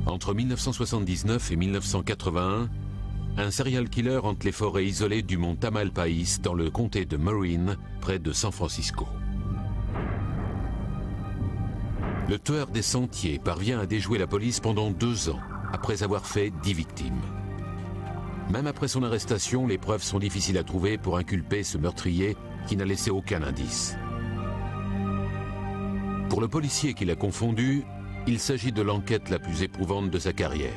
Entre 1979 et 1981, un serial killer hante les forêts isolées du mont Tamalpais dans le comté de Marin, près de San Francisco. Le tueur des sentiers parvient à déjouer la police pendant 2 ans, après avoir fait 10 victimes. Même après son arrestation, les preuves sont difficiles à trouver pour inculper ce meurtrier qui n'a laissé aucun indice. Pour le policier qui l'a confondu, il s'agit de l'enquête la plus éprouvante de sa carrière.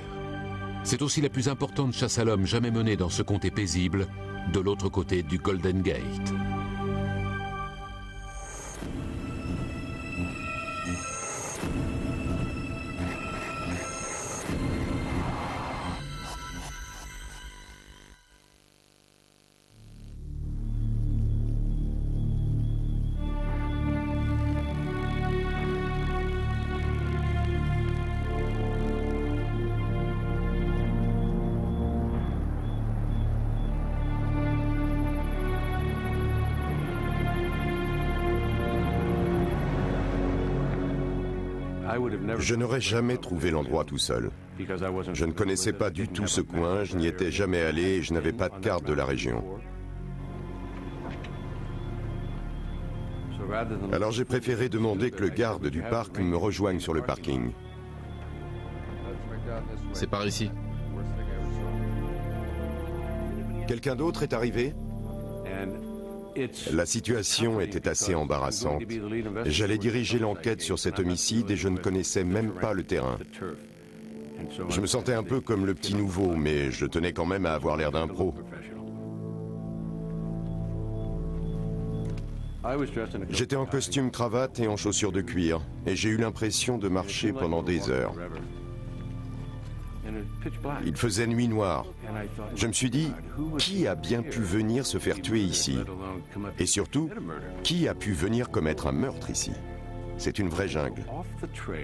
C'est aussi la plus importante chasse à l'homme jamais menée dans ce comté paisible, de l'autre côté du Golden Gate. Je n'aurais jamais trouvé l'endroit tout seul. Je ne connaissais pas du tout ce coin, je n'y étais jamais allé et je n'avais pas de carte de la région. Alors j'ai préféré demander que le garde du parc me rejoigne sur le parking. C'est par ici. Quelqu'un d'autre est arrivé ? La situation était assez embarrassante. J'allais diriger l'enquête sur cet homicide et je ne connaissais même pas le terrain. Je me sentais un peu comme le petit nouveau, mais je tenais quand même à avoir l'air d'un pro. J'étais en costume cravate et en chaussures de cuir, et j'ai eu l'impression de marcher pendant des heures. Il faisait nuit noire. Je me suis dit, qui a bien pu venir se faire tuer ici? Et surtout, qui a pu venir commettre un meurtre ici? C'est une vraie jungle.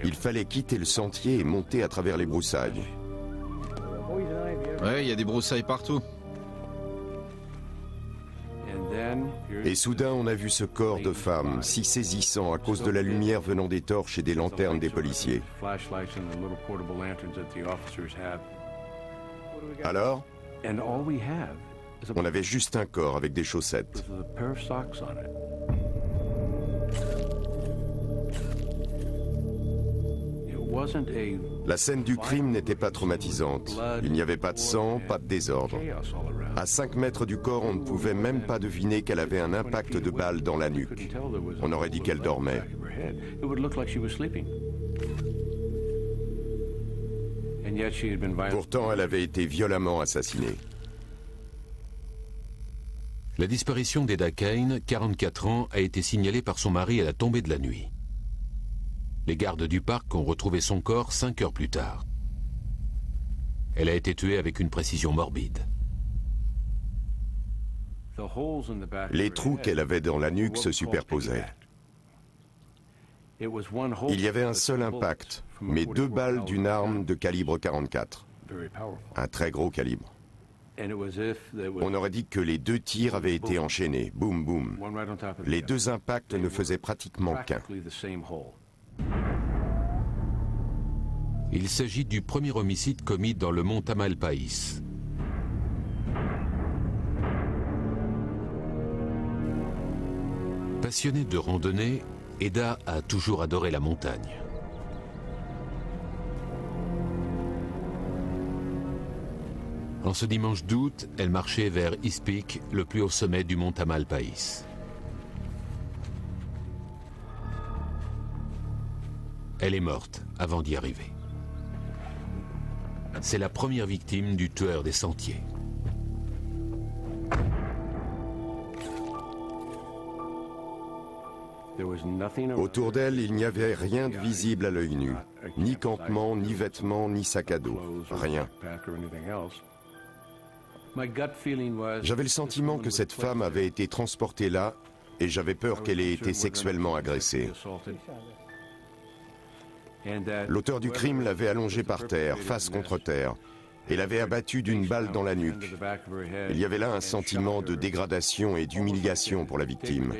Il fallait quitter le sentier et monter à travers les broussailles. Ouais, il y a des broussailles partout. Et soudain, on a vu ce corps de femme, si saisissant à cause de la lumière venant des torches et des lanternes des policiers. Alors, on avait juste un corps avec des chaussettes. La scène du crime n'était pas traumatisante. Il n'y avait pas de sang, pas de désordre. À 5 mètres du corps, on ne pouvait même pas deviner qu'elle avait un impact de balle dans la nuque. On aurait dit qu'elle dormait. Pourtant, elle avait été violemment assassinée. La disparition d'Eda Kane, 44 ans, a été signalée par son mari à la tombée de la nuit. Les gardes du parc ont retrouvé son corps 5 heures plus tard. Elle a été tuée avec une précision morbide. Les trous qu'elle avait dans la nuque se superposaient. Il y avait un seul impact, mais 2 balles d'une arme de calibre 44. Un très gros calibre. On aurait dit que les 2 tirs avaient été enchaînés, boum boum. Les 2 impacts ne faisaient pratiquement qu'un. Il s'agit du premier homicide commis dans le mont Tamalpais. Passionnée de randonnée, Eda a toujours adoré la montagne. En ce dimanche d'août, elle marchait vers East Peak, le plus haut sommet du mont Tamalpais. Elle est morte avant d'y arriver. C'est la première victime du tueur des sentiers. Autour d'elle, il n'y avait rien de visible à l'œil nu. Ni campement, ni vêtements, ni sac à dos. Rien. J'avais le sentiment que cette femme avait été transportée là et j'avais peur qu'elle ait été sexuellement agressée. L'auteur du crime l'avait allongée par terre, face contre terre, et l'avait abattue d'une balle dans la nuque. Il y avait là un sentiment de dégradation et d'humiliation pour la victime.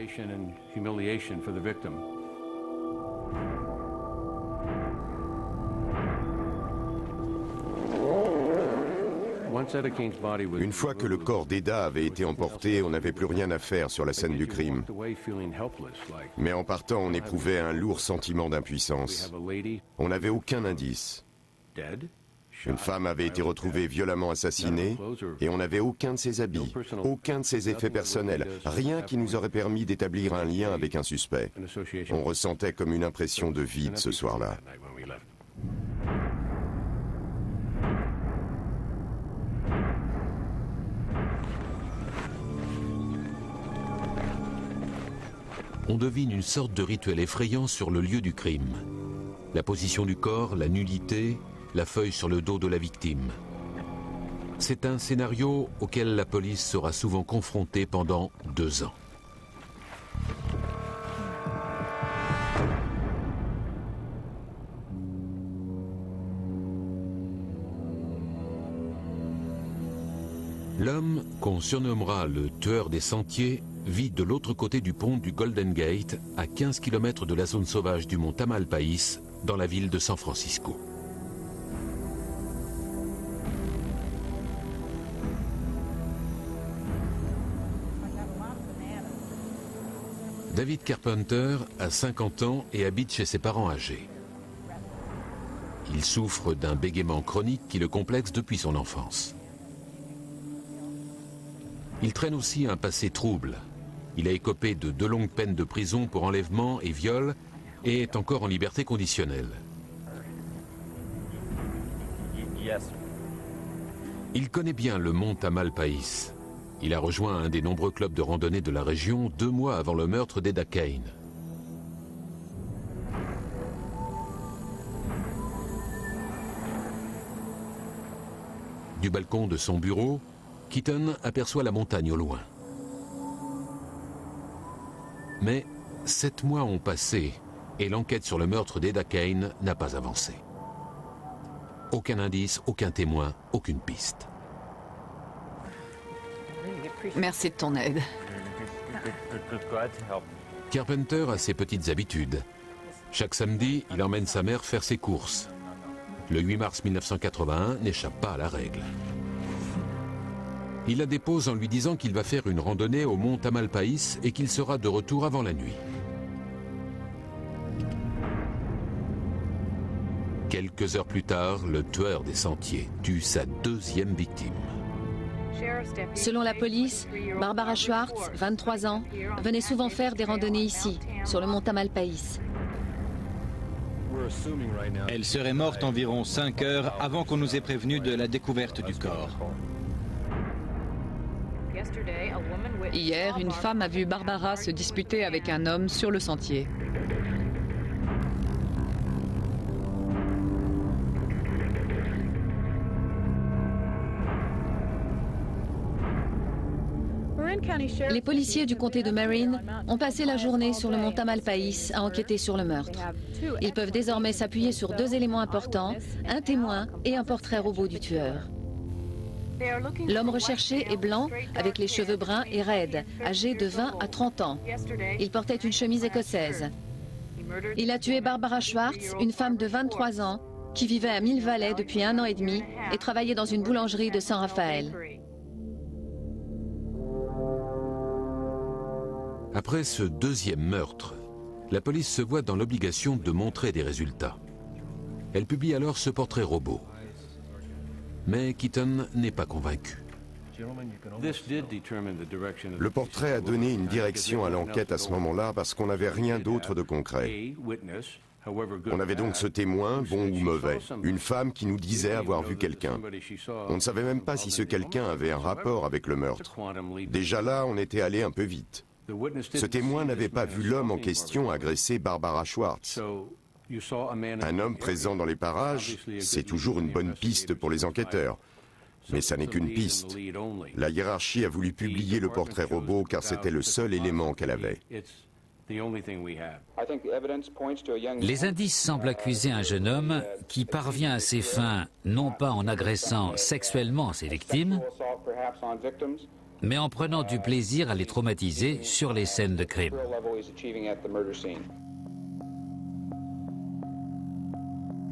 Une fois que le corps d'Eda avait été emporté, on n'avait plus rien à faire sur la scène du crime. Mais en partant, on éprouvait un lourd sentiment d'impuissance. On n'avait aucun indice. Une femme avait été retrouvée violemment assassinée et on n'avait aucun de ses habits, aucun de ses effets personnels, rien qui nous aurait permis d'établir un lien avec un suspect. On ressentait comme une impression de vide ce soir-là. On devine une sorte de rituel effrayant sur le lieu du crime. La position du corps, la nudité, la feuille sur le dos de la victime. C'est un scénario auquel la police sera souvent confrontée pendant 2 ans. L'homme, qu'on surnommera le tueur des sentiers, vit de l'autre côté du pont du Golden Gate, à 15 km de la zone sauvage du mont Tamalpais, dans la ville de San Francisco. David Carpenter a 50 ans et habite chez ses parents âgés. Il souffre d'un bégaiement chronique qui le complexe depuis son enfance. Il traîne aussi un passé trouble. Il a écopé de 2 longues peines de prison pour enlèvement et viol et est encore en liberté conditionnelle. Il connaît bien le mont Tamalpais. Il a rejoint un des nombreux clubs de randonnée de la région 2 mois avant le meurtre d'Eda Kane. Du balcon de son bureau, Keaton aperçoit la montagne au loin. Mais 7 mois ont passé et l'enquête sur le meurtre d'Eda Kane n'a pas avancé. Aucun indice, aucun témoin, aucune piste. Merci de ton aide. Carpenter a ses petites habitudes. Chaque samedi, il emmène sa mère faire ses courses. Le 8 mars 1981 n'échappe pas à la règle. Il la dépose en lui disant qu'il va faire une randonnée au mont Tamalpais et qu'il sera de retour avant la nuit. Quelques heures plus tard, le tueur des sentiers tue sa 2e victime. Selon la police, Barbara Schwartz, 23 ans, venait souvent faire des randonnées ici, sur le mont Tamalpais. Elle serait morte environ 5 heures avant qu'on nous ait prévenus de la découverte du corps. Hier, une femme a vu Barbara se disputer avec un homme sur le sentier. Les policiers du comté de Marin ont passé la journée sur le mont Tamalpais à enquêter sur le meurtre. Ils peuvent désormais s'appuyer sur 2 éléments importants, un témoin et un portrait robot du tueur. L'homme recherché est blanc, avec les cheveux bruns et raides, âgé de 20 à 30 ans. Il portait une chemise écossaise. Il a tué Barbara Schwartz, une femme de 23 ans, qui vivait à Mill Valley depuis 1 an et demi et travaillait dans une boulangerie de San Rafael. Après ce 2e meurtre, la police se voit dans l'obligation de montrer des résultats. Elle publie alors ce portrait robot. Mais Keaton n'est pas convaincu. Le portrait a donné une direction à l'enquête à ce moment-là parce qu'on n'avait rien d'autre de concret. On avait donc ce témoin, bon ou mauvais, une femme qui nous disait avoir vu quelqu'un. On ne savait même pas si ce quelqu'un avait un rapport avec le meurtre. Déjà là, on était allé un peu vite. Ce témoin n'avait pas vu l'homme en question agresser Barbara Schwartz. Un homme présent dans les parages, c'est toujours une bonne piste pour les enquêteurs. Mais ça n'est qu'une piste. La hiérarchie a voulu publier le portrait robot car c'était le seul élément qu'elle avait. Les indices semblent accuser un jeune homme qui parvient à ses fins non pas en agressant sexuellement ses victimes, mais en prenant du plaisir à les traumatiser sur les scènes de crime.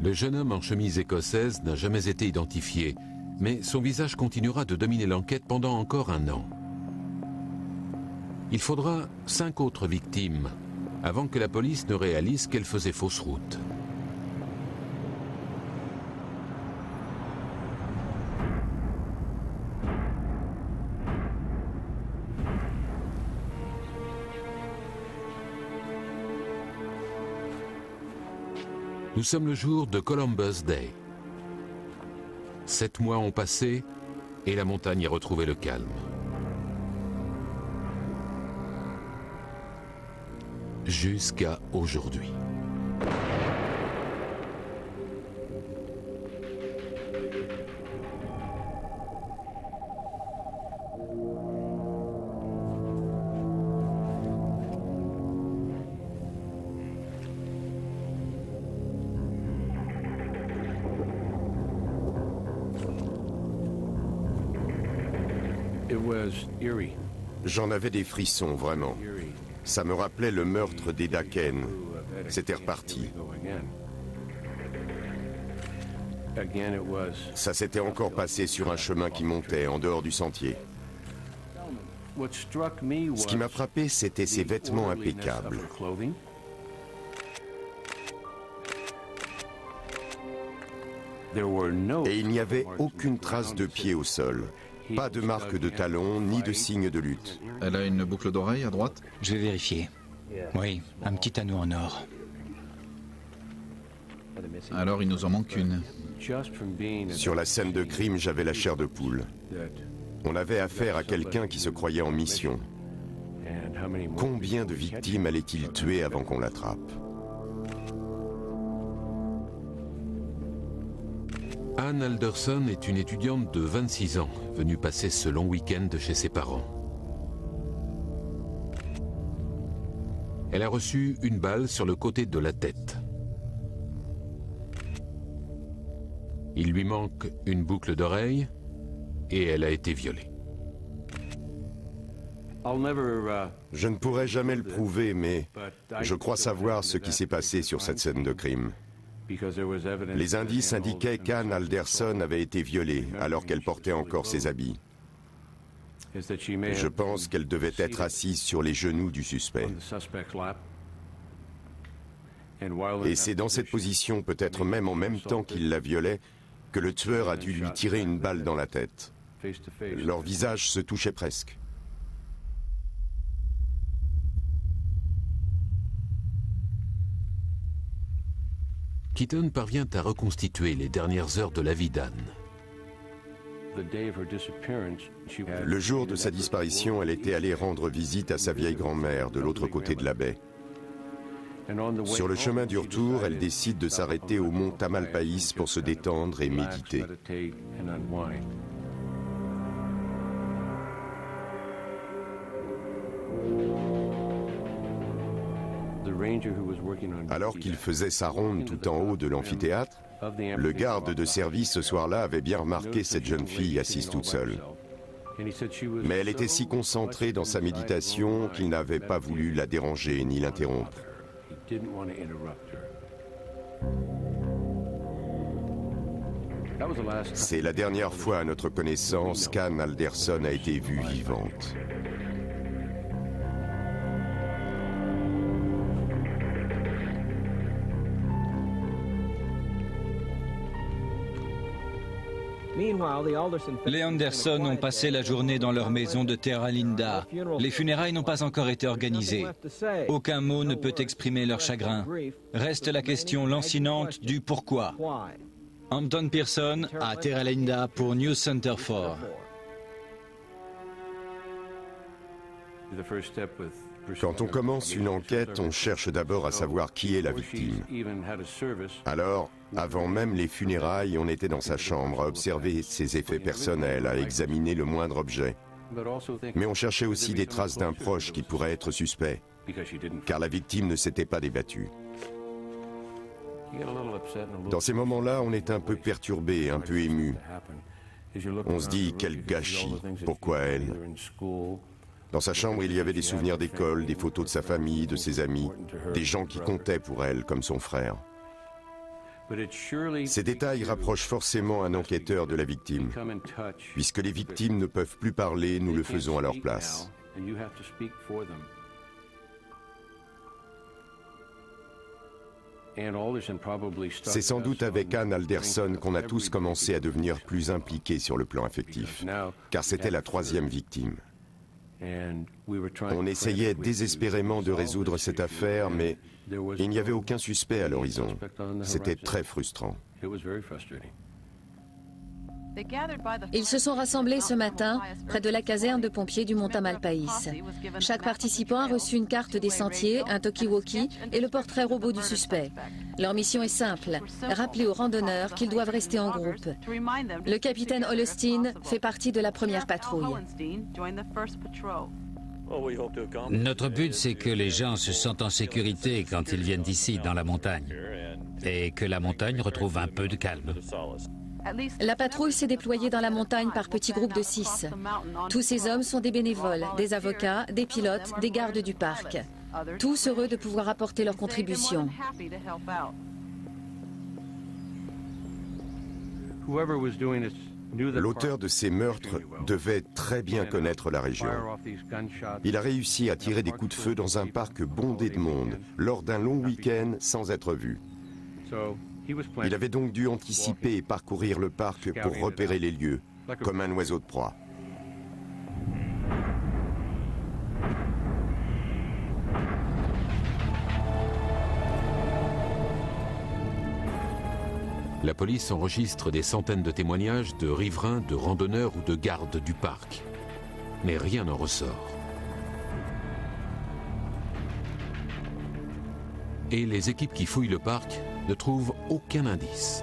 Le jeune homme en chemise écossaise n'a jamais été identifié, Mais son visage continuera de dominer l'enquête pendant encore 1 an. Il faudra 5 autres victimes avant que la police ne réalise qu'elle faisait fausse route. Nous sommes le jour de Columbus Day. 7 mois ont passé et la montagne a retrouvé le calme. Jusqu'à aujourd'hui. J'en avais des frissons, vraiment. Ça me rappelait le meurtre d'Eda Kane. C'était reparti. Ça s'était encore passé sur un chemin qui montait, en dehors du sentier. Ce qui m'a frappé, c'était ses vêtements impeccables. Et il n'y avait aucune trace de pied au sol. Pas de marque de talon, ni de signe de lutte. Elle a une boucle d'oreille à droite? Je vais vérifier. Oui, un petit anneau en or. Alors il nous en manque une. Sur la scène de crime, j'avais la chair de poule. On avait affaire à quelqu'un qui se croyait en mission. Combien de victimes allait-il tuer avant qu'on l'attrape? Ann Alderson est une étudiante de 26 ans, venue passer ce long week-end chez ses parents. Elle a reçu une balle sur le côté de la tête. Il lui manque une boucle d'oreille et elle a été violée. Je ne pourrai jamais le prouver, mais je crois savoir ce qui s'est passé sur cette scène de crime. Les indices indiquaient qu'Ann Alderson avait été violée alors qu'elle portait encore ses habits. Je pense qu'elle devait être assise sur les genoux du suspect. Et c'est dans cette position, peut-être même en même temps qu'il la violait, que le tueur a dû lui tirer une balle dans la tête. Leur visage se touchait presque. Keaton parvient à reconstituer les dernières heures de la vie d'Ann. Le jour de sa disparition, elle était allée rendre visite à sa vieille grand-mère de l'autre côté de la baie. Sur le chemin du retour, elle décide de s'arrêter au mont Tamalpais pour se détendre et méditer. Alors qu'il faisait sa ronde tout en haut de l'amphithéâtre, le garde de service ce soir-là avait bien remarqué cette jeune fille assise toute seule. Mais elle était si concentrée dans sa méditation qu'il n'avait pas voulu la déranger ni l'interrompre. C'est la dernière fois à notre connaissance qu'Ann Alderson a été vue vivante. Les Anderson ont passé la journée dans leur maison de Terra Linda. Les funérailles n'ont pas encore été organisées. Aucun mot ne peut exprimer leur chagrin. Reste la question lancinante du pourquoi. Hampton Pearson à Terra Linda pour News Center 4. Quand on commence une enquête, on cherche d'abord à savoir qui est la victime. Alors, avant même les funérailles, on était dans sa chambre à observer ses effets personnels, à examiner le moindre objet. Mais on cherchait aussi des traces d'un proche qui pourrait être suspect, car la victime ne s'était pas débattue. Dans ces moments-là, on est un peu perturbé, un peu ému. On se dit, quel gâchis, pourquoi elle? Dans sa chambre, il y avait des souvenirs d'école, des photos de sa famille, de ses amis, des gens qui comptaient pour elle, comme son frère. Ces détails rapprochent forcément un enquêteur de la victime. Puisque les victimes ne peuvent plus parler, nous le faisons à leur place. C'est sans doute avec Anne Alderson qu'on a tous commencé à devenir plus impliqués sur le plan affectif, car c'était la troisième victime. On essayait désespérément de résoudre cette affaire, mais il n'y avait aucun suspect à l'horizon. C'était très frustrant. Ils se sont rassemblés ce matin près de la caserne de pompiers du Mont Tamalpais. Chaque participant a reçu une carte des sentiers, un talkie-walkie et le portrait robot du suspect. Leur mission est simple, rappeler aux randonneurs qu'ils doivent rester en groupe. Le capitaine Holstein fait partie de la première patrouille. Notre but, c'est que les gens se sentent en sécurité quand ils viennent ici, dans la montagne, et que la montagne retrouve un peu de calme. La patrouille s'est déployée dans la montagne par petits groupes de 6. Tous ces hommes sont des bénévoles, des avocats, des pilotes, des gardes du parc. Tous heureux de pouvoir apporter leur contribution. L'auteur de ces meurtres devait très bien connaître la région. Il a réussi à tirer des coups de feu dans un parc bondé de monde, lors d'un long week-end sans être vu. Il avait donc dû anticiper et parcourir le parc pour repérer les lieux, comme un oiseau de proie. La police enregistre des centaines de témoignages de riverains, de randonneurs ou de gardes du parc. Mais rien n'en ressort. Et les équipes qui fouillent le parc ne trouvent aucun indice.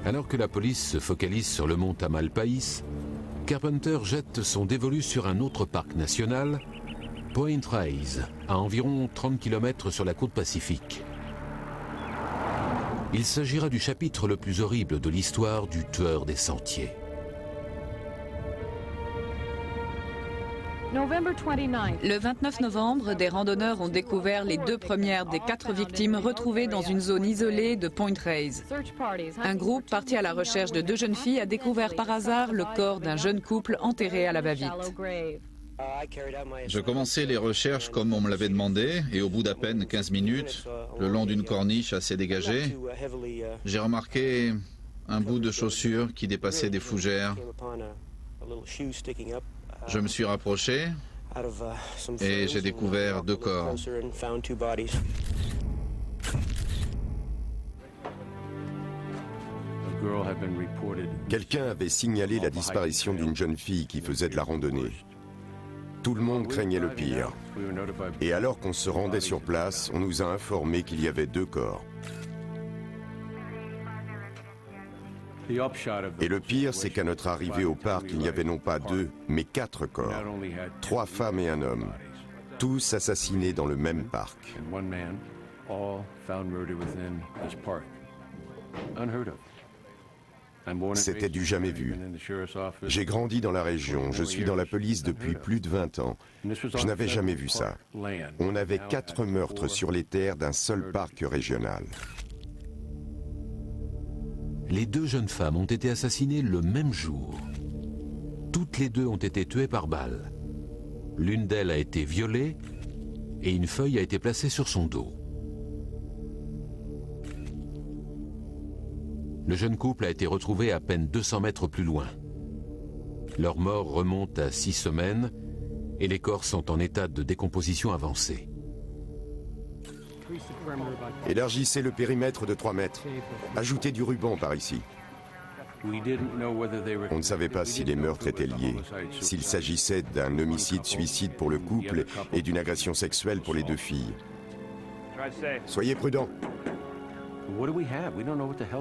Alors que la police se focalise sur le mont Tamalpais, Carpenter jette son dévolu sur un autre parc national, Point Reyes, à environ 30 km sur la côte pacifique. Il s'agira du chapitre le plus horrible de l'histoire du tueur des sentiers. Le 29 novembre, des randonneurs ont découvert les 2 premières des 4 victimes retrouvées dans une zone isolée de Point Reyes. Un groupe parti à la recherche de 2 jeunes filles a découvert par hasard le corps d'un jeune couple enterré à la va-vite. Je commençais les recherches comme on me l'avait demandé et au bout d'à peine 15 minutes, le long d'une corniche assez dégagée, j'ai remarqué un bout de chaussure qui dépassait des fougères. Je me suis rapproché et j'ai découvert 2 corps. Quelqu'un avait signalé la disparition d'une jeune fille qui faisait de la randonnée. Tout le monde craignait le pire. Et alors qu'on se rendait sur place, on nous a informé qu'il y avait 2 corps. Et le pire, c'est qu'à notre arrivée au parc, il n'y avait non pas 2, mais 4 corps. 3 femmes et un homme, tous assassinés dans le même parc. C'était du jamais vu. J'ai grandi dans la région, je suis dans la police depuis plus de 20 ans. Je n'avais jamais vu ça. On avait 4 meurtres sur les terres d'un seul parc régional. Les 2 jeunes femmes ont été assassinées le même jour. Toutes les 2 ont été tuées par balle. L'une d'elles a été violée et une feuille a été placée sur son dos. Le jeune couple a été retrouvé à peine 200 mètres plus loin. Leur mort remonte à 6 semaines et les corps sont en état de décomposition avancée. Élargissez le périmètre de 3 mètres. Ajoutez du ruban par ici. On ne savait pas si les meurtres étaient liés, s'il s'agissait d'un homicide-suicide pour le couple et d'une agression sexuelle pour les 2 filles. Soyez prudents.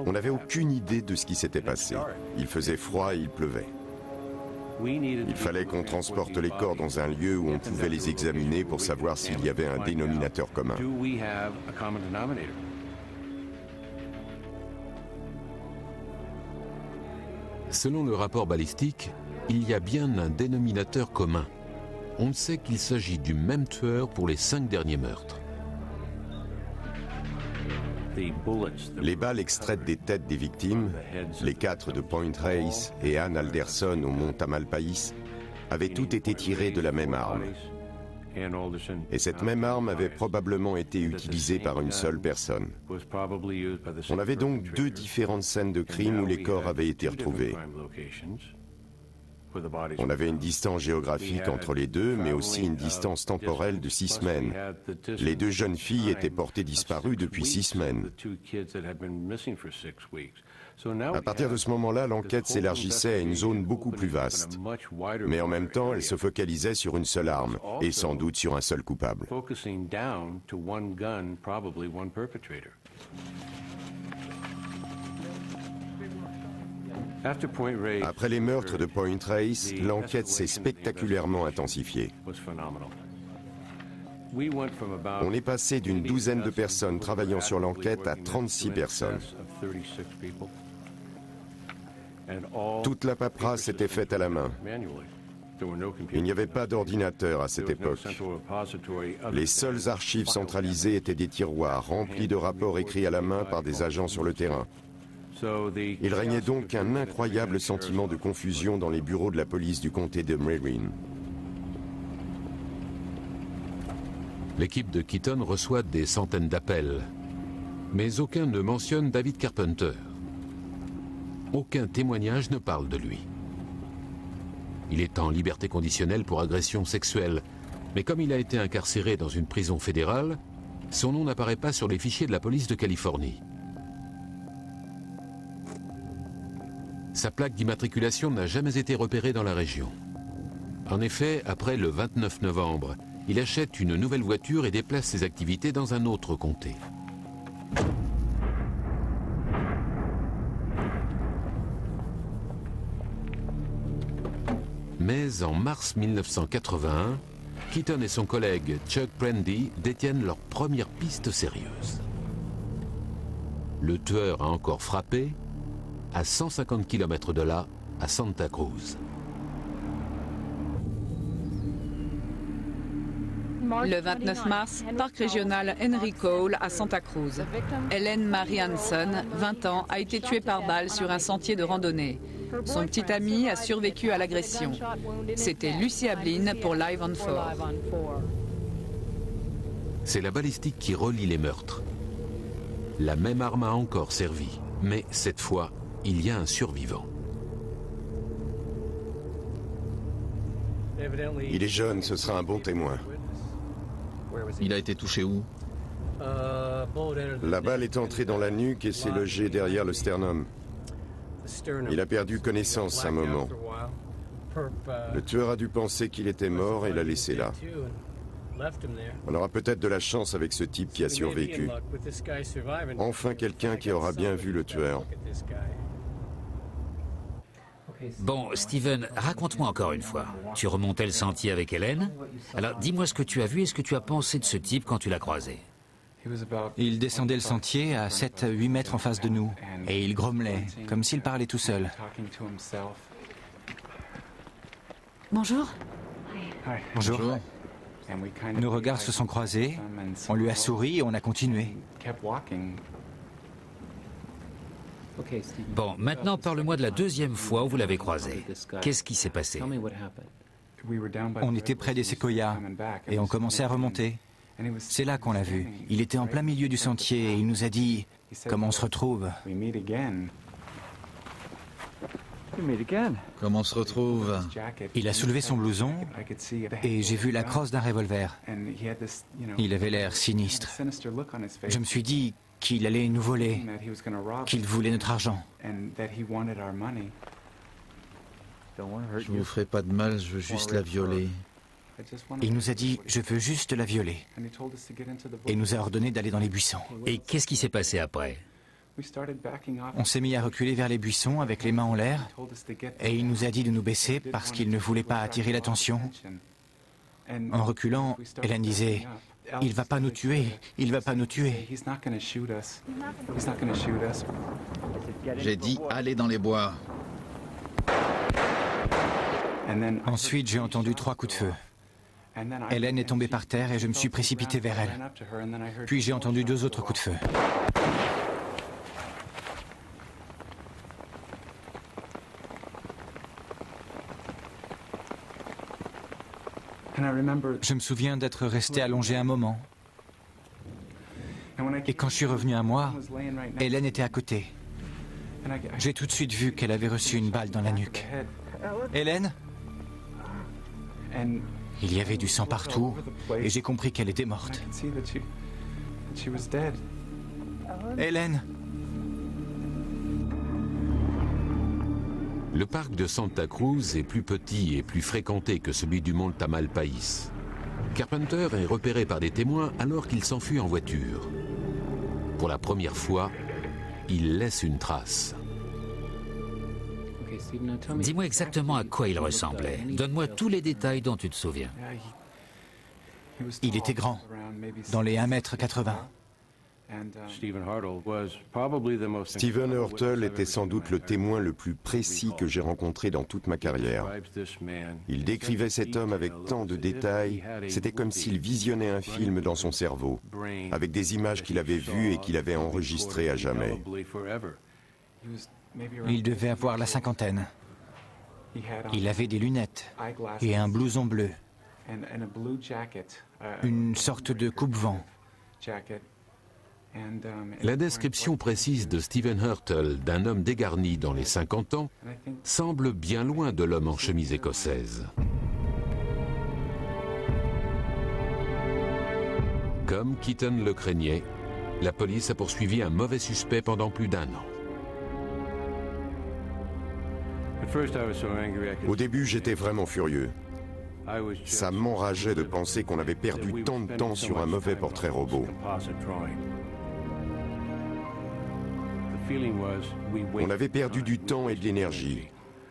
On n'avait aucune idée de ce qui s'était passé. Il faisait froid et il pleuvait. Il fallait qu'on transporte les corps dans un lieu où on pouvait les examiner pour savoir s'il y avait un dénominateur commun. Selon le rapport balistique, il y a bien un dénominateur commun. on sait qu'il s'agit du même tueur pour les 5 derniers meurtres. Les balles extraites des têtes des victimes, les 4 de Point Reyes et Ann Alderson au mont Tamalpais, avaient toutes été tirées de la même arme. Et cette même arme avait probablement été utilisée par une seule personne. On avait donc 2 différentes scènes de crime où les corps avaient été retrouvés. On avait une distance géographique entre les deux, mais aussi une distance temporelle de 6 semaines. Les 2 jeunes filles étaient portées disparues depuis 6 semaines. À partir de ce moment-là, l'enquête s'élargissait à une zone beaucoup plus vaste. Mais en même temps, elle se focalisait sur une seule arme, et sans doute sur un seul coupable. Après les meurtres de Point Reyes, l'enquête s'est spectaculairement intensifiée. On est passé d'une douzaine de personnes travaillant sur l'enquête à 36 personnes. Toute la paperasse était faite à la main. Il n'y avait pas d'ordinateur à cette époque. Les seules archives centralisées étaient des tiroirs remplis de rapports écrits à la main par des agents sur le terrain. Il régnait donc un incroyable sentiment de confusion dans les bureaux de la police du comté de Marin. L'équipe de Keaton reçoit des centaines d'appels, mais aucun ne mentionne David Carpenter. Aucun témoignage ne parle de lui. Il est en liberté conditionnelle pour agression sexuelle, mais comme il a été incarcéré dans une prison fédérale, son nom n'apparaît pas sur les fichiers de la police de Californie. Sa plaque d'immatriculation n'a jamais été repérée dans la région. En effet, après le 29 novembre, il achète une nouvelle voiture et déplace ses activités dans un autre comté. Mais en mars 1981, Keaton et son collègue Chuck Prendy détiennent leur première piste sérieuse. Le tueur a encore frappé à 150 km de là, à Santa Cruz. Le 29 mars, parc régional Henry Cole à Santa Cruz. Helen Marie Hanson, 20 ans, a été tuée par balle sur un sentier de randonnée. Son petit ami a survécu à l'agression. C'était Lucy Ablin pour Live on 4. C'est la balistique qui relie les meurtres. La même arme a encore servi, mais cette fois, il y a un survivant. Il est jeune, ce sera un bon témoin. Il a été touché où? La balle est entrée dans la nuque et s'est logée derrière le sternum. Il a perdu connaissance un moment. Le tueur a dû penser qu'il était mort et l'a laissé là. On aura peut-être de la chance avec ce type qui a survécu. Enfin quelqu'un qui aura bien vu le tueur. Bon, Steven, raconte-moi encore une fois. Tu remontais le sentier avec Hélène. Alors, dis-moi ce que tu as vu et ce que tu as pensé de ce type quand tu l'as croisé. Il descendait le sentier à 7 à 8 mètres en face de nous. Et il grommelait, comme s'il parlait tout seul. Bonjour. Bonjour. Nos regards se sont croisés. On lui a souri et on a continué. Bon, maintenant parle-moi de la deuxième fois où vous l'avez croisé. Qu'est-ce qui s'est passé? On était près des séquoias et on commençait à remonter. C'est là qu'on l'a vu. Il était en plein milieu du sentier et il nous a dit « Comment on se retrouve ?» Comment on se retrouve? Il a soulevé son blouson et j'ai vu la crosse d'un revolver. Il avait l'air sinistre. Je me suis dit qu'il allait nous voler, qu'il voulait notre argent. Je vous ferai pas de mal, je veux juste la violer. Il nous a dit « Je veux juste la violer » et nous a ordonné d'aller dans les buissons. Et qu'est-ce qui s'est passé après? On s'est mis à reculer vers les buissons avec les mains en l'air et il nous a dit de nous baisser parce qu'il ne voulait pas attirer l'attention. En reculant, Hélène disait « Il va pas nous tuer, il va pas nous tuer ». J'ai dit « Allez dans les bois ». Ensuite, j'ai entendu 3 coups de feu. Hélène est tombée par terre et je me suis précipité vers elle. Puis j'ai entendu 2 autres coups de feu. Je me souviens d'être resté allongé un moment. Et quand je suis revenu à moi, Hélène était à côté. J'ai tout de suite vu qu'elle avait reçu une balle dans la nuque. Hélène ? Il y avait du sang partout et j'ai compris qu'elle était morte. Hélène ? Le parc de Santa Cruz est plus petit et plus fréquenté que celui du mont Tamalpais. Carpenter est repéré par des témoins alors qu'il s'enfuit en voiture. Pour la première fois, il laisse une trace. Dis-moi exactement à quoi il ressemblait. Donne-moi tous les détails dont tu te souviens. Il était grand, dans les 1,80 m. Stephen Hurtle était sans doute le témoin le plus précis que j'ai rencontré dans toute ma carrière. Il décrivait cet homme avec tant de détails, c'était comme s'il visionnait un film dans son cerveau, avec des images qu'il avait vues et qu'il avait enregistrées à jamais. Il devait avoir la cinquantaine. Il avait des lunettes et un blouson bleu, une sorte de coupe-vent. La description précise de Stephen Hurtle d'un homme dégarni dans les 50 ans semble bien loin de l'homme en chemise écossaise. Comme Keaton le craignait, la police a poursuivi un mauvais suspect pendant plus d'1 an. Au début, j'étais vraiment furieux. Ça m'enrageait de penser qu'on avait perdu tant de temps sur un mauvais portrait robot. On avait perdu du temps et de l'énergie,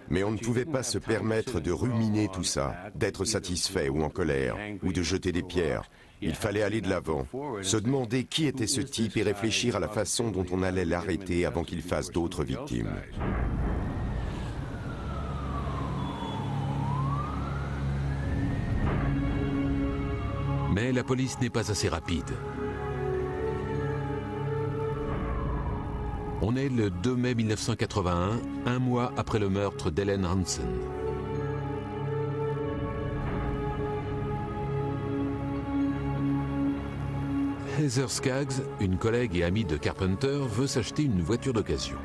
mais on ne pouvait pas se permettre de ruminer tout ça, d'être satisfait ou en colère, ou de jeter des pierres. Il fallait aller de l'avant, se demander qui était ce type et réfléchir à la façon dont on allait l'arrêter avant qu'il fasse d'autres victimes. Mais la police n'est pas assez rapide. On est le 2 mai 1981, un mois après le meurtre d'Helen Hansen. Heather Skaggs, une collègue et amie de Carpenter, veut s'acheter une voiture d'occasion.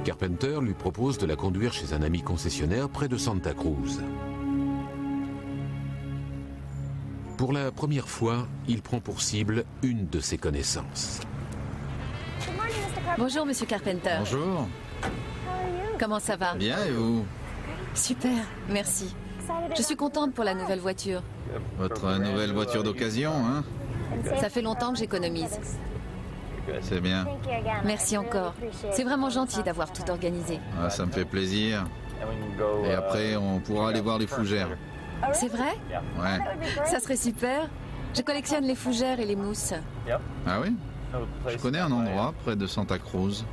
Carpenter lui propose de la conduire chez un ami concessionnaire près de Santa Cruz. Pour la première fois, il prend pour cible une de ses connaissances. Bonjour, Monsieur Carpenter. Bonjour. Comment ça va? Bien, et vous? Super, merci. Je suis contente pour la nouvelle voiture. Votre nouvelle voiture d'occasion, hein? Ça fait longtemps que j'économise. C'est bien. Merci encore. C'est vraiment gentil d'avoir tout organisé. Ah, ça me fait plaisir. Et après, on pourra aller voir les fougères. C'est vrai? Ouais. Ça serait super. Je collectionne les fougères et les mousses. Ah oui? Je connais un endroit près de Santa Cruz.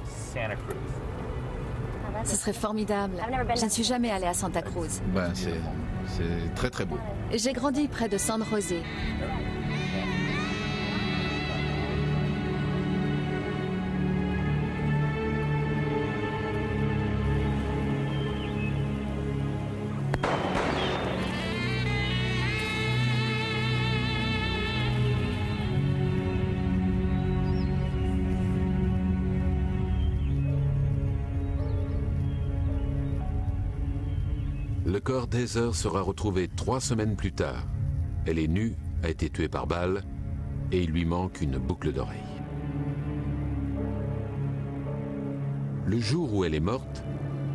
Ce serait formidable. Je ne suis jamais allée à Santa Cruz. Ben, c'est très très beau. J'ai grandi près de San José. Le corps d'Heather sera retrouvé 3 semaines plus tard. Elle est nue, a été tuée par balle et il lui manque une boucle d'oreille. Le jour où elle est morte,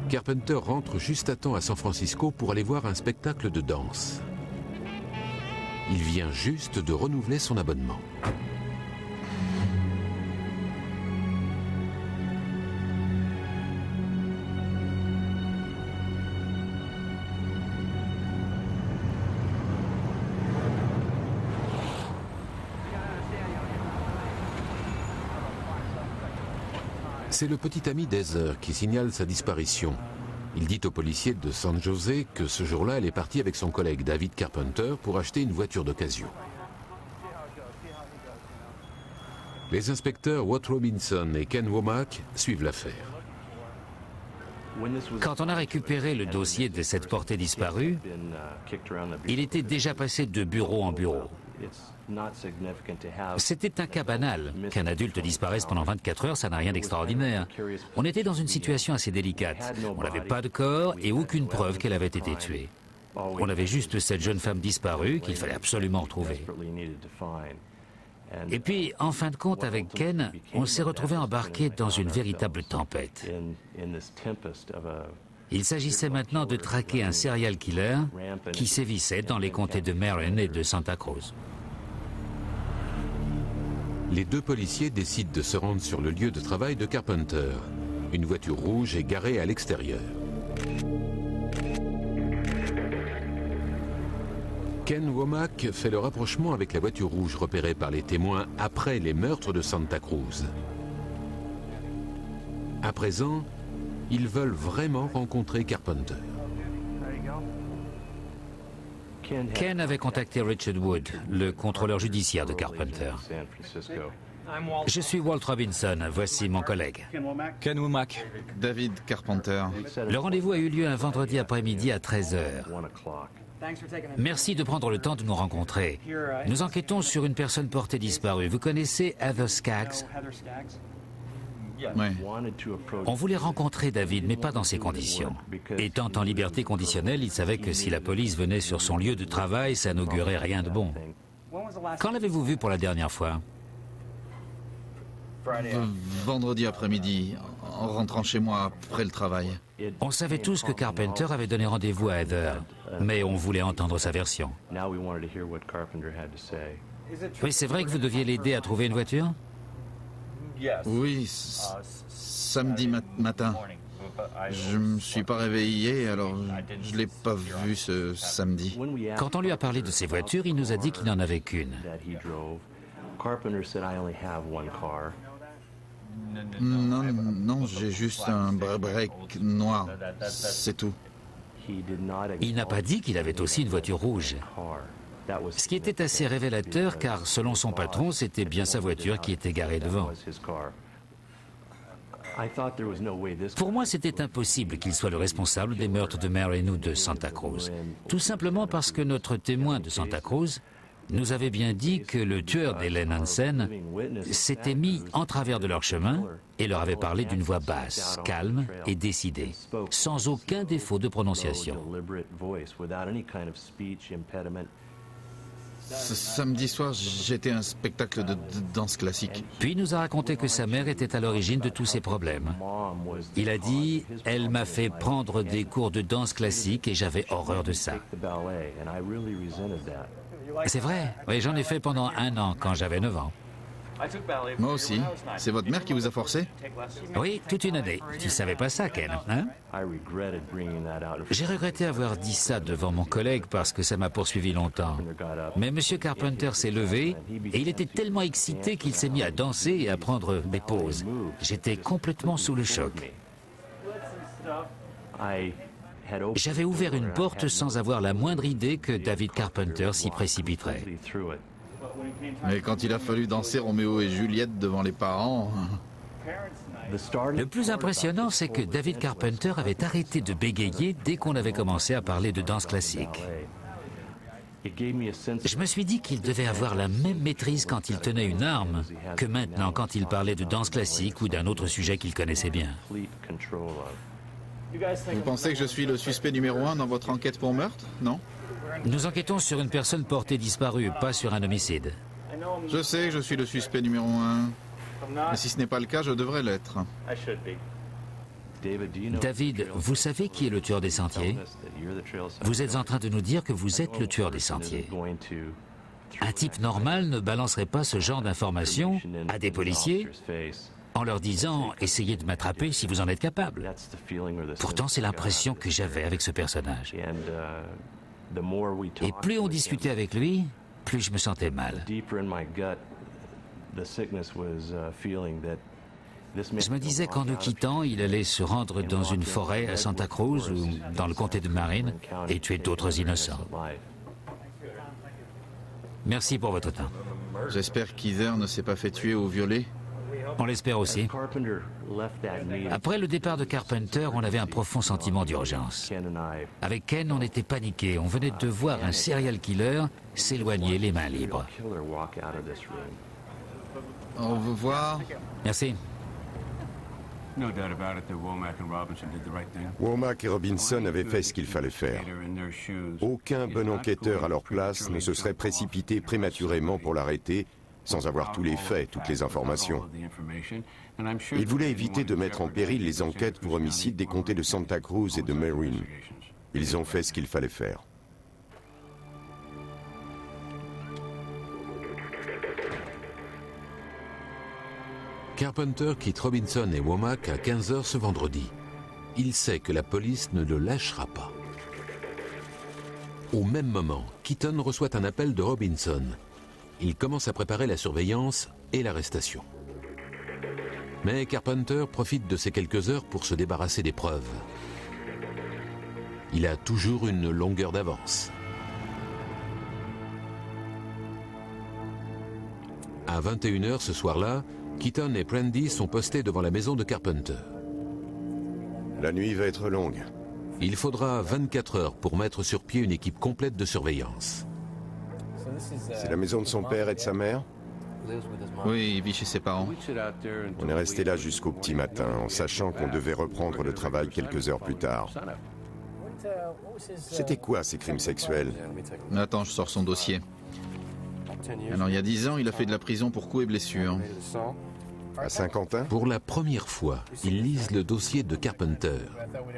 Carpenter rentre juste à temps à San Francisco pour aller voir un spectacle de danse. Il vient juste de renouveler son abonnement. C'est le petit ami d'Heather qui signale sa disparition. Il dit au policier de San José que ce jour-là, elle est partie avec son collègue David Carpenter pour acheter une voiture d'occasion. Les inspecteurs Watt Robinson et Ken Womack suivent l'affaire. Quand on a récupéré le dossier de cette portée disparue, il était déjà passé de bureau en bureau. C'était un cas banal. Qu'un adulte disparaisse pendant 24 heures, ça n'a rien d'extraordinaire. On était dans une situation assez délicate. On n'avait pas de corps et aucune preuve qu'elle avait été tuée. On avait juste cette jeune femme disparue qu'il fallait absolument retrouver. Et puis, en fin de compte, avec Ken, on s'est retrouvé embarqué dans une véritable tempête. Il s'agissait maintenant de traquer un serial killer qui sévissait dans les comtés de Marin et de Santa Cruz. Les deux policiers décident de se rendre sur le lieu de travail de Carpenter. Une voiture rouge est garée à l'extérieur. Ken Womack fait le rapprochement avec la voiture rouge repérée par les témoins après les meurtres de Santa Cruz. À présent, ils veulent vraiment rencontrer Carpenter. Ken avait contacté Richard Wood, le contrôleur judiciaire de Carpenter. Je suis Walt Robinson, voici mon collègue. Ken Womack. David Carpenter. Le rendez-vous a eu lieu un vendredi après-midi à 13 h. Merci de prendre le temps de nous rencontrer. Nous enquêtons sur une personne portée disparue. Vous connaissez Heather Skaggs? Oui. On voulait rencontrer David, mais pas dans ces conditions. Étant en liberté conditionnelle, il savait que si la police venait sur son lieu de travail, ça n'augurait rien de bon. Quand l'avez-vous vu pour la dernière fois? Vendredi après-midi, en rentrant chez moi après le travail. On savait tous que Carpenter avait donné rendez-vous à Heather, mais on voulait entendre sa version. Oui, c'est vrai que vous deviez l'aider à trouver une voiture? Oui, samedi matin. Je me suis pas réveillé, alors je l'ai pas vu ce samedi. Quand on lui a parlé de ses voitures, il nous a dit qu'il n'en avait qu'une. Non, j'ai juste un break noir, c'est tout. Il n'a pas dit qu'il avait aussi une voiture rouge. Ce qui était assez révélateur, car selon son patron, c'était bien sa voiture qui était garée devant. Pour moi, c'était impossible qu'il soit le responsable des meurtres de Marin ou de Santa Cruz. Tout simplement parce que notre témoin de Santa Cruz nous avait bien dit que le tueur d'Helen Hansen s'était mis en travers de leur chemin et leur avait parlé d'une voix basse, calme et décidée, sans aucun défaut de prononciation. Ce samedi soir, j'étais à un spectacle de danse classique. Puis il nous a raconté que sa mère était à l'origine de tous ces problèmes. Il a dit « Elle m'a fait prendre des cours de danse classique et j'avais horreur de ça. » C'est vrai, oui, j'en ai fait pendant 1 an quand j'avais 9 ans. Moi aussi. C'est votre mère qui vous a forcé? Oui, toute une année. Tu savais pas ça, Ken, hein? J'ai regretté avoir dit ça devant mon collègue parce que ça m'a poursuivi longtemps. Mais M. Carpenter s'est levé et il était tellement excité qu'il s'est mis à danser et à prendre des pauses. J'étais complètement sous le choc. J'avais ouvert une porte sans avoir la moindre idée que David Carpenter s'y précipiterait. Mais quand il a fallu danser Roméo et Juliette devant les parents... Le plus impressionnant, c'est que David Carpenter avait arrêté de bégayer dès qu'on avait commencé à parler de danse classique. Je me suis dit qu'il devait avoir la même maîtrise quand il tenait une arme que maintenant quand il parlait de danse classique ou d'un autre sujet qu'il connaissait bien. Vous pensez que je suis le suspect numéro 1 dans votre enquête pour meurtre, non? Nous enquêtons sur une personne portée disparue, pas sur un homicide. Je sais que je suis le suspect numéro 1. Mais si ce n'est pas le cas, je devrais l'être. David, vous savez qui est le tueur des sentiers? Vous êtes en train de nous dire que vous êtes le tueur des sentiers. Un type normal ne balancerait pas ce genre d'informations à des policiers en leur disant « Essayez de m'attraper si vous en êtes capable ». Pourtant, c'est l'impression que j'avais avec ce personnage. Et plus on discutait avec lui, plus je me sentais mal. Je me disais qu'en nous quittant, il allait se rendre dans une forêt à Santa Cruz ou dans le comté de Marin et tuer d'autres innocents. Merci pour votre temps. J'espère qu'Heather ne s'est pas fait tuer ou violer. On l'espère aussi. Après le départ de Carpenter, on avait un profond sentiment d'urgence. Avec Ken, on était paniqués. On venait de voir un serial killer s'éloigner les mains libres. Au revoir. Merci. Womack et Robinson avaient fait ce qu'il fallait faire. Aucun bon enquêteur à leur place ne se serait précipité prématurément pour l'arrêter sans avoir tous les faits, toutes les informations. Ils voulaient éviter de mettre en péril les enquêtes pour homicide des comtés de Santa Cruz et de Marin. Ils ont fait ce qu'il fallait faire. Carpenter quitte Robinson et Womack à 15h ce vendredi. Il sait que la police ne le lâchera pas. Au même moment, Keaton reçoit un appel de Robinson. Il commence à préparer la surveillance et l'arrestation. Mais Carpenter profite de ces quelques heures pour se débarrasser des preuves. Il a toujours une longueur d'avance. À 21h ce soir-là, Keaton et Prendy sont postés devant la maison de Carpenter. La nuit va être longue. Il faudra 24 heures pour mettre sur pied une équipe complète de surveillance. C'est la maison de son père et de sa mère? Oui, il vit chez ses parents. On est resté là jusqu'au petit matin, en sachant qu'on devait reprendre le travail quelques heures plus tard. C'était quoi ces crimes sexuels? Attends, je sors son dossier. Alors, il y a 10 ans, il a fait de la prison pour coups et blessures. À Saint-Quentin? Pour la première fois, ils lisent le dossier de Carpenter.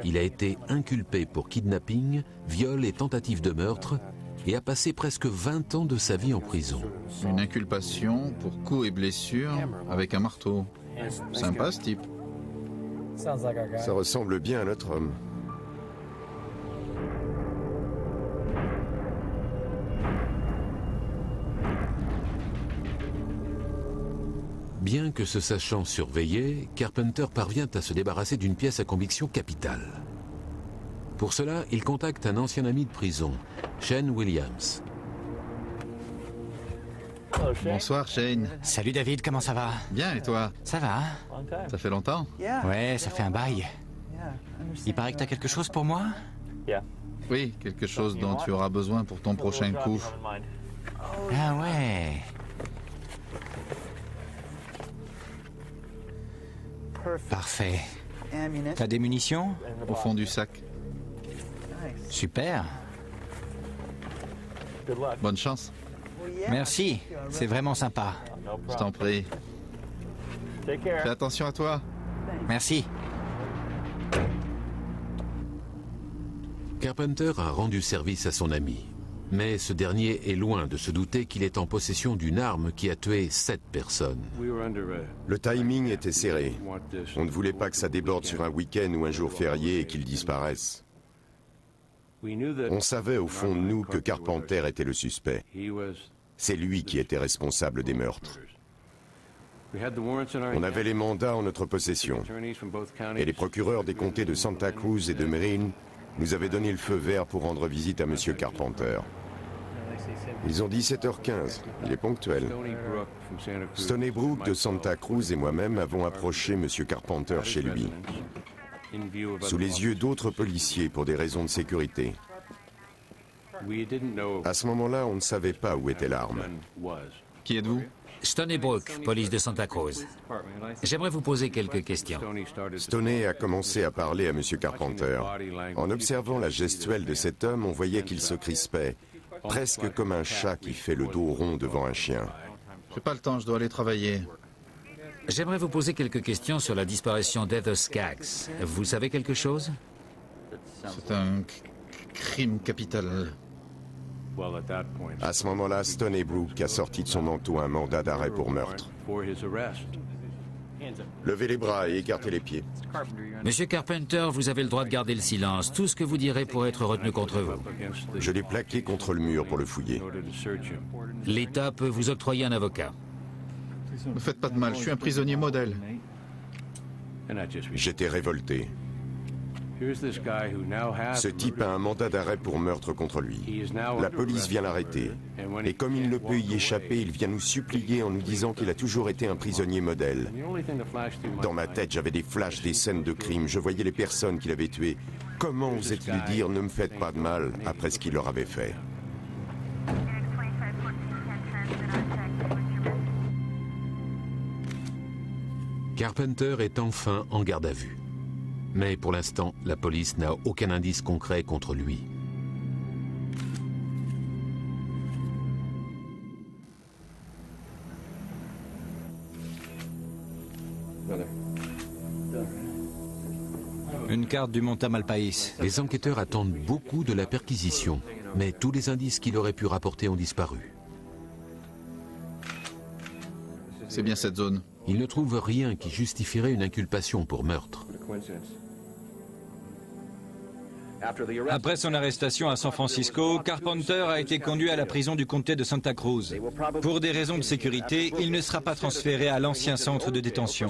Il a été inculpé pour kidnapping, viol et tentative de meurtre et a passé presque 20 ans de sa vie en prison. Une inculpation pour coups et blessures avec un marteau. Sympa ce type. Ça ressemble bien à notre homme. Bien que se sachant surveillé, Carpenter parvient à se débarrasser d'une pièce à conviction capitale. Pour cela, il contacte un ancien ami de prison, Shane Williams. Bonsoir Shane. Salut David, comment ça va? Bien, et toi? Ça va? Ça fait longtemps? Ouais, ça fait un bail. Il paraît que t'as quelque chose pour moi? Oui, quelque chose dont tu auras besoin pour ton prochain coup. Ah ouais. Parfait. T'as des munitions? Au fond du sac. Super. Bonne chance. Merci, c'est vraiment sympa. Je t'en prie. Fais attention à toi. Merci. Carpenter a rendu service à son ami. Mais ce dernier est loin de se douter qu'il est en possession d'une arme qui a tué 7 personnes. Le timing était serré. On ne voulait pas que ça déborde sur un week-end ou un jour férié et qu'il disparaisse. On savait au fond de nous que Carpenter était le suspect. C'est lui qui était responsable des meurtres. On avait les mandats en notre possession. Et les procureurs des comtés de Santa Cruz et de Marin nous avaient donné le feu vert pour rendre visite à M. Carpenter. Ils ont dit 7h15, il est ponctuel. Stoney Brook de Santa Cruz et moi-même avons approché M. Carpenter chez lui, sous les yeux d'autres policiers pour des raisons de sécurité. À ce moment-là, on ne savait pas où était l'arme. Qui êtes-vous? Stoney Brook, police de Santa Cruz. J'aimerais vous poser quelques questions. Stoney a commencé à parler à M. Carpenter. En observant la gestuelle de cet homme, on voyait qu'il se crispait, presque comme un chat qui fait le dos rond devant un chien. J'ai pas le temps, je dois aller travailler. J'aimerais vous poser quelques questions sur la disparition d'Heather Skaggs. Vous savez quelque chose? C'est un crime capital. À ce moment-là, Stoney Brook a sorti de son manteau un mandat d'arrêt pour meurtre. Levez les bras et écartez les pieds. Monsieur Carpenter, vous avez le droit de garder le silence. Tout ce que vous direz pourrait être retenu contre vous. Je l'ai plaqué contre le mur pour le fouiller. L'État peut vous octroyer un avocat. Ne faites pas de mal, je suis un prisonnier modèle. J'étais révolté. Ce type a un mandat d'arrêt pour meurtre contre lui. La police vient l'arrêter. Et comme il ne peut y échapper, il vient nous supplier en nous disant qu'il a toujours été un prisonnier modèle. Dans ma tête, j'avais des flashs des scènes de crime. Je voyais les personnes qu'il avait tuées. Comment osait-il dire « ne me faites pas de mal » après ce qu'il leur avait fait? Carpenter est enfin en garde à vue. Mais pour l'instant, la police n'a aucun indice concret contre lui. Une carte du Mont Tamalpais. Les enquêteurs attendent beaucoup de la perquisition, mais tous les indices qu'il aurait pu rapporter ont disparu. C'est bien cette zone. Ils ne trouvent rien qui justifierait une inculpation pour meurtre. Après son arrestation à San Francisco, Carpenter a été conduit à la prison du comté de Santa Cruz. Pour des raisons de sécurité, il ne sera pas transféré à l'ancien centre de détention.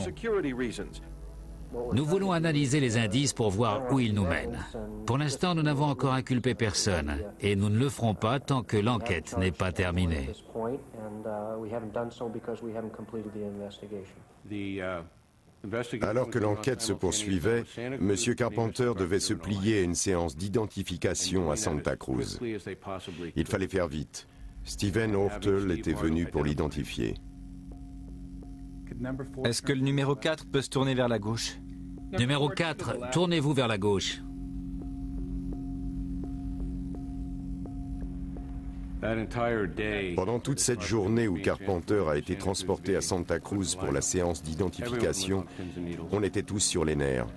Nous voulons analyser les indices pour voir où ils nous mènent. Pour l'instant, nous n'avons encore inculpé personne et nous ne le ferons pas tant que l'enquête n'est pas terminée. Alors que l'enquête se poursuivait, M. Carpenter devait se plier à une séance d'identification à Santa Cruz. Il fallait faire vite. Stephen Ortel était venu pour l'identifier. Est-ce que le numéro 4 peut se tourner vers la gauche? Numéro 4, tournez-vous vers la gauche. Pendant toute cette journée où Carpenter a été transporté à Santa Cruz pour la séance d'identification, on était tous sur les nerfs.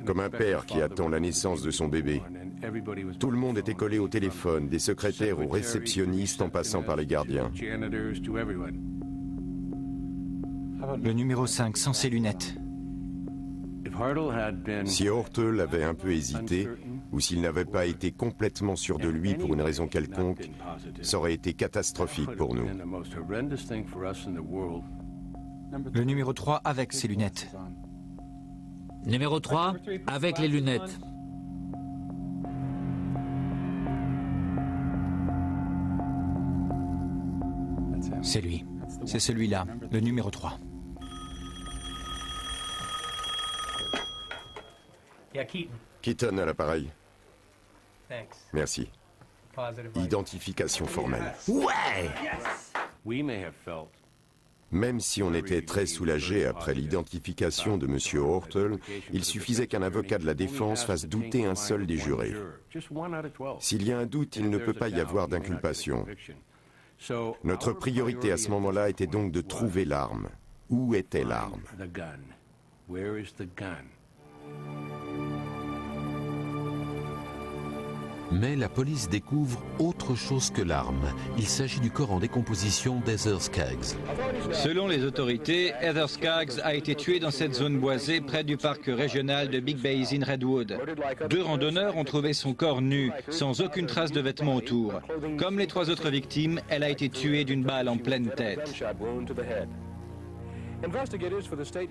Comme un père qui attend la naissance de son bébé. Tout le monde était collé au téléphone, des secrétaires aux réceptionnistes en passant par les gardiens. Le numéro 5, sans ses lunettes. Si Ortel avait un peu hésité, ou s'il n'avait pas été complètement sûr de lui pour une raison quelconque, ça aurait été catastrophique pour nous. Le numéro 3 avec ses lunettes. Numéro 3, avec les lunettes. C'est lui. C'est celui-là, le numéro 3. Keaton à l'appareil. Merci. Identification formelle. Ouais! Même si on était très soulagé après l'identification de M. Ortel, il suffisait qu'un avocat de la défense fasse douter un seul des jurés. S'il y a un doute, il ne peut pas y avoir d'inculpation. Notre priorité à ce moment-là était donc de trouver l'arme. Où était l'arme? Mais la police découvre autre chose que l'arme. Il s'agit du corps en décomposition d'Heather Skaggs. Selon les autorités, Heather Skaggs a été tuée dans cette zone boisée près du parc régional de Big Basin Redwood. 2 randonneurs ont trouvé son corps nu, sans aucune trace de vêtements autour. Comme les 3 autres victimes, elle a été tuée d'une balle en pleine tête.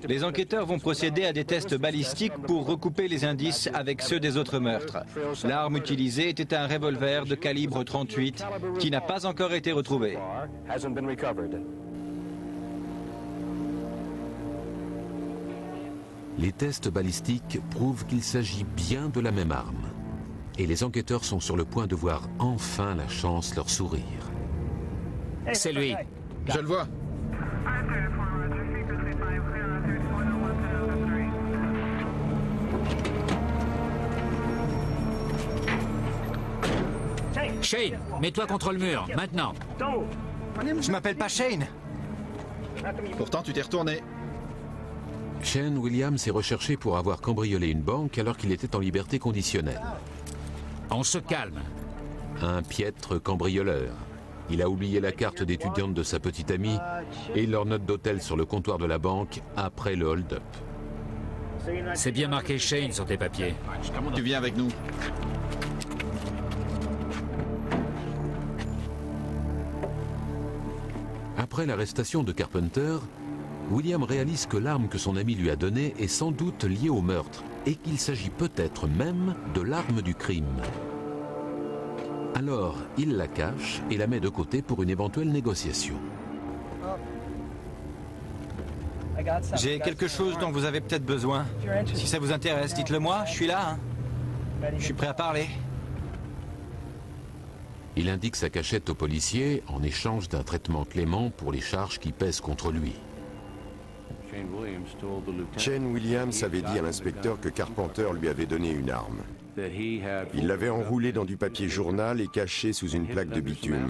Les enquêteurs vont procéder à des tests balistiques pour recouper les indices avec ceux des autres meurtres. L'arme utilisée était un revolver de calibre 38 qui n'a pas encore été retrouvé. Les tests balistiques prouvent qu'il s'agit bien de la même arme. Et les enquêteurs sont sur le point de voir enfin la chance leur sourire. C'est lui. Je le vois. Shane, mets-toi contre le mur, maintenant. Je m'appelle pas Shane. Pourtant, tu t'es retourné. Shane Williams est recherché pour avoir cambriolé une banque alors qu'il était en liberté conditionnelle. On se calme. Un piètre cambrioleur. Il a oublié la carte d'étudiante de sa petite amie et leur note d'hôtel sur le comptoir de la banque après le hold-up. C'est bien marqué Shane sur tes papiers. Tu viens avec nous. Après l'arrestation de Carpenter, William réalise que l'arme que son ami lui a donnée est sans doute liée au meurtre et qu'il s'agit peut-être même de l'arme du crime. Alors, il la cache et la met de côté pour une éventuelle négociation. J'ai quelque chose dont vous avez peut-être besoin. Si ça vous intéresse, dites-le moi, je suis là. Hein. Je suis prêt à parler. Il indique sa cachette au policier en échange d'un traitement clément pour les charges qui pèsent contre lui. Shane Williams avait dit à l'inspecteur que Carpenter lui avait donné une arme. Il l'avait enroulée dans du papier journal et cachée sous une plaque de bitume.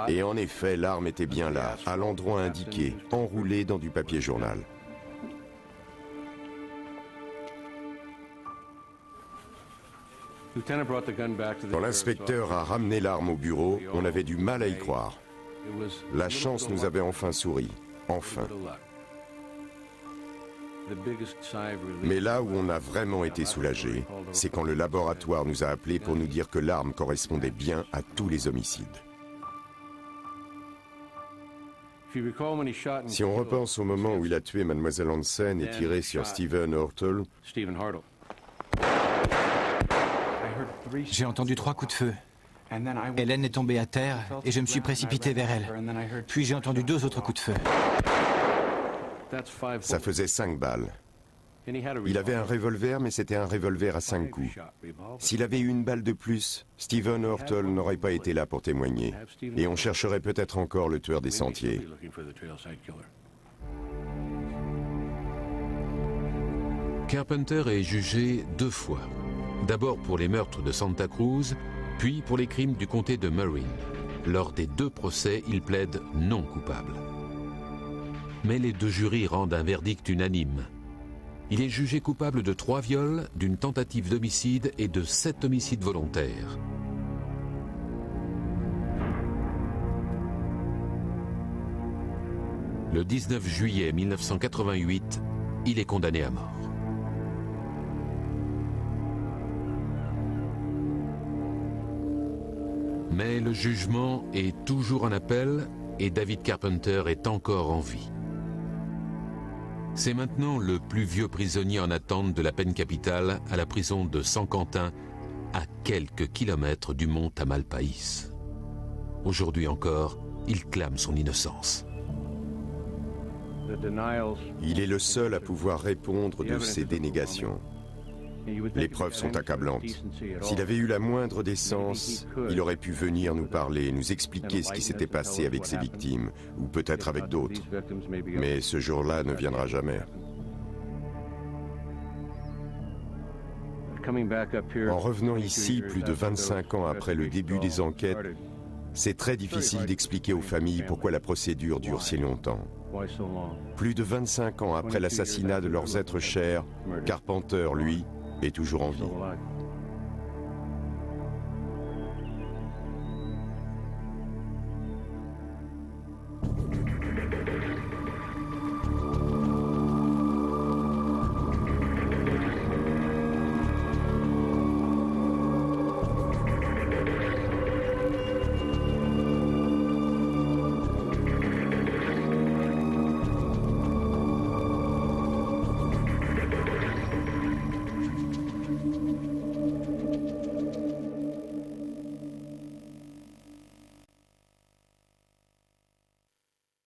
Et en effet, l'arme était bien là, à l'endroit indiqué, enroulée dans du papier journal. Quand l'inspecteur a ramené l'arme au bureau, on avait du mal à y croire. La chance nous avait enfin souri. Enfin. Mais là où on a vraiment été soulagé, c'est quand le laboratoire nous a appelés pour nous dire que l'arme correspondait bien à tous les homicides. Si on repense au moment où il a tué Mademoiselle Hansen et tiré sur Stephen Hurtle, j'ai entendu 3 coups de feu. Hélène est tombée à terre et je me suis précipité vers elle. Puis j'ai entendu 2 autres coups de feu. ça faisait 5 balles. Il avait un revolver, mais c'était un revolver à 5 coups. S'il avait eu une balle de plus, Stephen Hurtle n'aurait pas été là pour témoigner. Et on chercherait peut-être encore le tueur des sentiers. Carpenter est jugé 2 fois. D'abord pour les meurtres de Santa Cruz, puis pour les crimes du comté de Marin. Lors des 2 procès, il plaide non coupable. Mais les 2 jurys rendent un verdict unanime. Il est jugé coupable de 3 viols, d'une tentative d'homicide et de 7 homicides volontaires. Le 19 juillet 1988, il est condamné à mort. Mais le jugement est toujours en appel et David Carpenter est encore en vie. C'est maintenant le plus vieux prisonnier en attente de la peine capitale à la prison de San Quentin, à quelques kilomètres du mont Tamalpais. Aujourd'hui encore, il clame son innocence. Il est le seul à pouvoir répondre de ces dénégations. Les preuves sont accablantes. S'il avait eu la moindre décence, il aurait pu venir nous parler, nous expliquer ce qui s'était passé avec ses victimes, ou peut-être avec d'autres. Mais ce jour-là ne viendra jamais. En revenant ici, plus de 25 ans après le début des enquêtes, c'est très difficile d'expliquer aux familles pourquoi la procédure dure si longtemps. Plus de 25 ans après l'assassinat de leurs êtres chers, Carpenter, lui, est toujours en vie.